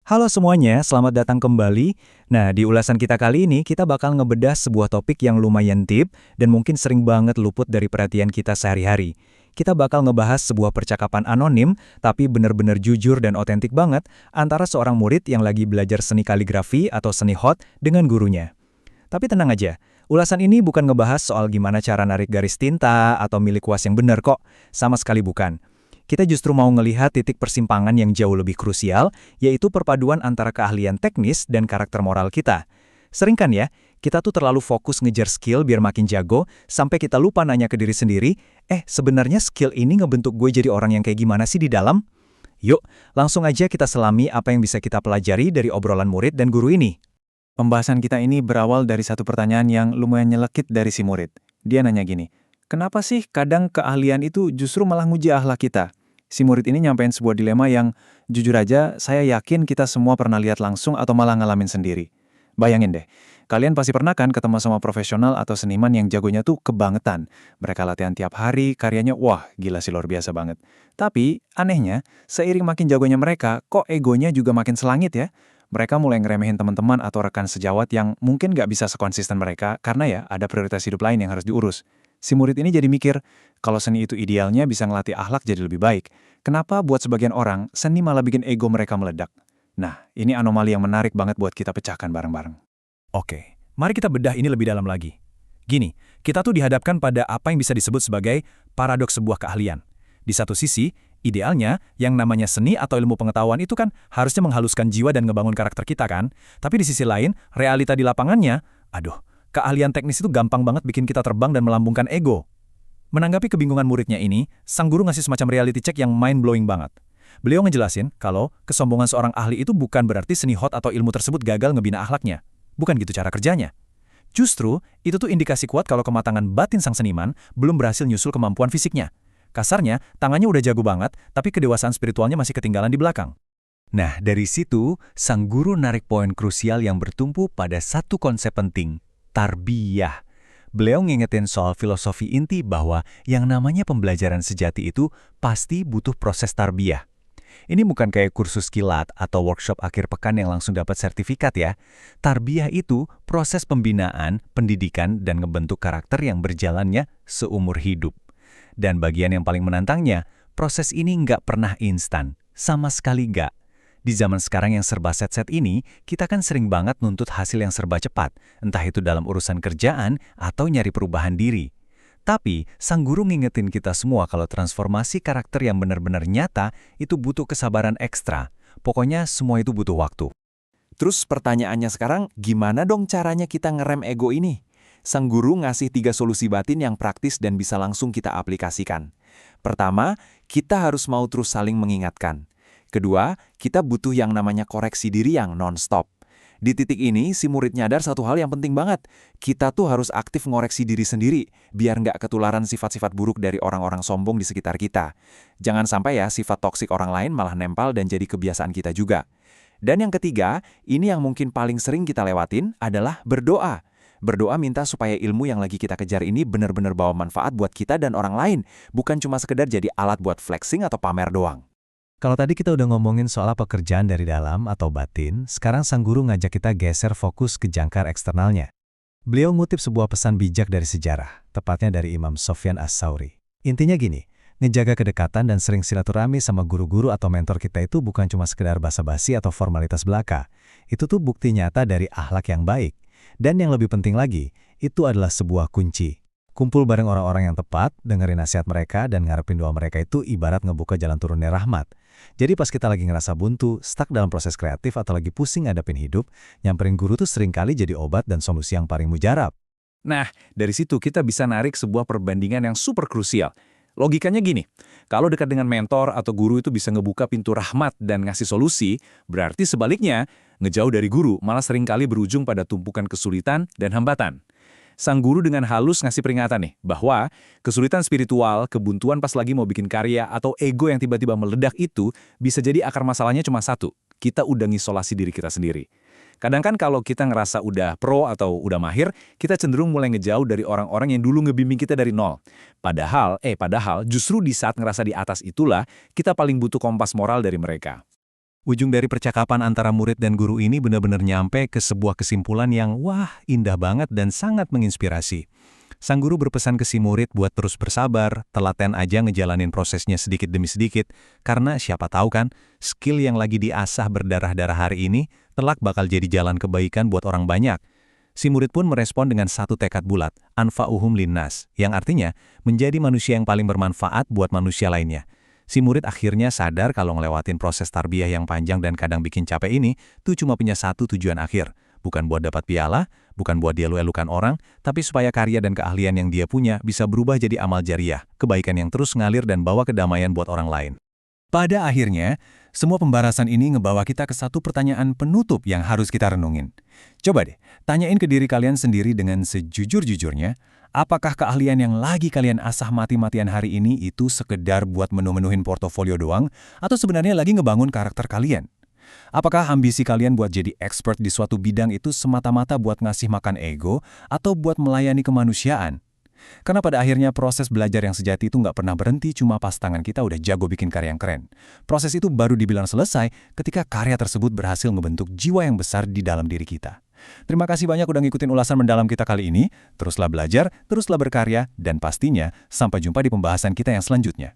Halo semuanya, selamat datang kembali. Nah, di ulasan kita kali ini, kita bakal ngebedah sebuah topik yang lumayan deep dan mungkin sering banget luput dari perhatian kita sehari-hari. Kita bakal ngebahas sebuah percakapan anonim, tapi bener-bener jujur dan otentik banget antara seorang murid yang lagi belajar seni kaligrafi atau seni hot dengan gurunya. Tapi tenang aja, ulasan ini bukan ngebahas soal gimana cara narik garis tinta atau milih kuas yang bener kok, sama sekali bukan. Kita justru mau ngelihat titik persimpangan yang jauh lebih krusial, yaitu perpaduan antara keahlian teknis dan karakter moral kita. Sering kan ya, kita tuh terlalu fokus ngejar skill biar makin jago, sampai kita lupa nanya ke diri sendiri, sebenarnya skill ini ngebentuk gue jadi orang yang kayak gimana sih di dalam? Yuk, langsung aja kita selami apa yang bisa kita pelajari dari obrolan murid dan guru ini. Pembahasan kita ini berawal dari satu pertanyaan yang lumayan nyelekit dari si murid. Dia nanya gini, kenapa sih kadang keahlian itu justru malah nguji akhlak kita? Si murid ini nyampein sebuah dilema yang, jujur aja, saya yakin kita semua pernah lihat langsung atau malah ngalamin sendiri. Bayangin deh, kalian pasti pernah kan ketemu sama profesional atau seniman yang jagonya tuh kebangetan. Mereka latihan tiap hari, karyanya wah gila sih luar biasa banget. Tapi, anehnya, seiring makin jagonya mereka, kok egonya juga makin selangit ya? Mereka mulai ngeremehin teman-teman atau rekan sejawat yang mungkin nggak bisa sekonsisten mereka karena ya ada prioritas hidup lain yang harus diurus. Si murid ini jadi mikir, kalau seni itu idealnya bisa ngelatih akhlak jadi lebih baik. Kenapa buat sebagian orang, seni malah bikin ego mereka meledak? Nah, ini anomali yang menarik banget buat kita pecahkan bareng-bareng. Oke, mari kita bedah ini lebih dalam lagi. Gini, kita tuh dihadapkan pada apa yang bisa disebut sebagai paradoks sebuah keahlian. Di satu sisi, idealnya, yang namanya seni atau ilmu pengetahuan itu kan harusnya menghaluskan jiwa dan ngebangun karakter kita kan? Tapi di sisi lain, realita di lapangannya, keahlian teknis itu gampang banget bikin kita terbang dan melambungkan ego. Menanggapi kebingungan muridnya ini, sang guru ngasih semacam reality check yang mind-blowing banget. Beliau ngejelasin kalau kesombongan seorang ahli itu bukan berarti seni hot atau ilmu tersebut gagal ngebina akhlaknya. Bukan gitu cara kerjanya. Justru, itu tuh indikasi kuat kalau kematangan batin sang seniman belum berhasil nyusul kemampuan fisiknya. Kasarnya, tangannya udah jago banget, tapi kedewasaan spiritualnya masih ketinggalan di belakang. Nah, dari situ, sang guru narik poin krusial yang bertumpu pada satu konsep penting, tarbiyah. Beliau ngingetin soal filosofi inti bahwa yang namanya pembelajaran sejati itu pasti butuh proses tarbiyah. Ini bukan kayak kursus kilat atau workshop akhir pekan yang langsung dapat sertifikat ya. Tarbiyah itu proses pembinaan, pendidikan, dan ngebentuk karakter yang berjalannya seumur hidup. Dan bagian yang paling menantangnya, proses ini nggak pernah instan, sama sekali nggak. Di zaman sekarang yang serba set-set ini, kita kan sering banget nuntut hasil yang serba cepat, entah itu dalam urusan kerjaan atau nyari perubahan diri. Tapi, sang guru ngingetin kita semua kalau transformasi karakter yang benar-benar nyata itu butuh kesabaran ekstra. Pokoknya semua itu butuh waktu. Terus pertanyaannya sekarang, gimana dong caranya kita ngerem ego ini? Sang guru ngasih 3 solusi batin yang praktis dan bisa langsung kita aplikasikan. Pertama, kita harus mau terus saling mengingatkan. Kedua, kita butuh yang namanya koreksi diri yang non-stop. Di titik ini, si murid nyadar satu hal yang penting banget. Kita tuh harus aktif ngoreksi diri sendiri, biar nggak ketularan sifat-sifat buruk dari orang-orang sombong di sekitar kita. Jangan sampai ya sifat toksik orang lain malah nempel dan jadi kebiasaan kita juga. Dan yang ketiga, ini yang mungkin paling sering kita lewatin adalah berdoa. Berdoa minta supaya ilmu yang lagi kita kejar ini benar-benar bawa manfaat buat kita dan orang lain, bukan cuma sekedar jadi alat buat flexing atau pamer doang. Kalau tadi kita udah ngomongin soal pekerjaan dari dalam atau batin, sekarang sang guru ngajak kita geser fokus ke jangkar eksternalnya. Beliau ngutip sebuah pesan bijak dari sejarah, tepatnya dari Imam Sofyan As-Sauri. Intinya gini, ngejaga kedekatan dan sering silaturahmi sama guru-guru atau mentor kita itu bukan cuma sekedar basa-basi atau formalitas belaka. Itu tuh bukti nyata dari akhlak yang baik. Dan yang lebih penting lagi, itu adalah sebuah kunci. Kumpul bareng orang-orang yang tepat, dengerin nasihat mereka, dan ngarepin doa mereka itu ibarat ngebuka jalan turunnya rahmat. Jadi pas kita lagi ngerasa buntu, stuck dalam proses kreatif atau lagi pusing ngadepin hidup, nyamperin guru tuh seringkali jadi obat dan solusi yang paling mujarab. Nah, dari situ kita bisa narik sebuah perbandingan yang super krusial. Logikanya gini, kalau dekat dengan mentor atau guru itu bisa ngebuka pintu rahmat dan ngasih solusi, berarti sebaliknya, ngejauh dari guru malah seringkali berujung pada tumpukan kesulitan dan hambatan. Sang guru dengan halus ngasih peringatan nih, bahwa kesulitan spiritual, kebuntuan pas lagi mau bikin karya, atau ego yang tiba-tiba meledak itu bisa jadi akar masalahnya cuma satu, kita udah ngisolasi diri kita sendiri. Kadang kan kalau kita ngerasa udah pro atau udah mahir, kita cenderung mulai ngejauh dari orang-orang yang dulu ngebimbing kita dari nol. Padahal justru di saat ngerasa di atas itulah, kita paling butuh kompas moral dari mereka. Ujung dari percakapan antara murid dan guru ini benar-benar nyampe ke sebuah kesimpulan yang wah, indah banget dan sangat menginspirasi. Sang guru berpesan ke si murid buat terus bersabar, telaten aja ngejalanin prosesnya sedikit demi sedikit, karena siapa tahu kan, skill yang lagi diasah berdarah-darah hari ini, telak bakal jadi jalan kebaikan buat orang banyak. Si murid pun merespon dengan satu tekad bulat, anfa'uhum linnas, yang artinya menjadi manusia yang paling bermanfaat buat manusia lainnya. Si murid akhirnya sadar kalau ngelewatin proses tarbiyah yang panjang dan kadang bikin capek ini, tuh cuma punya satu tujuan akhir. Bukan buat dapat piala, bukan buat dia elukan orang, tapi supaya karya dan keahlian yang dia punya bisa berubah jadi amal jariah, kebaikan yang terus ngalir dan bawa kedamaian buat orang lain. Pada akhirnya, semua pembahasan ini ngebawa kita ke satu pertanyaan penutup yang harus kita renungin. Coba deh, tanyain ke diri kalian sendiri dengan sejujur-jujurnya, apakah keahlian yang lagi kalian asah mati-matian hari ini itu sekedar buat menu-menuhin portofolio doang, atau sebenarnya lagi ngebangun karakter kalian? Apakah ambisi kalian buat jadi expert di suatu bidang itu semata-mata buat ngasih makan ego, atau buat melayani kemanusiaan? Karena pada akhirnya proses belajar yang sejati itu nggak pernah berhenti cuma pas tangan kita udah jago bikin karya yang keren. Proses itu baru dibilang selesai ketika karya tersebut berhasil ngebentuk jiwa yang besar di dalam diri kita. Terima kasih banyak udah ngikutin ulasan mendalam kita kali ini. Teruslah belajar, teruslah berkarya, dan pastinya sampai jumpa di pembahasan kita yang selanjutnya.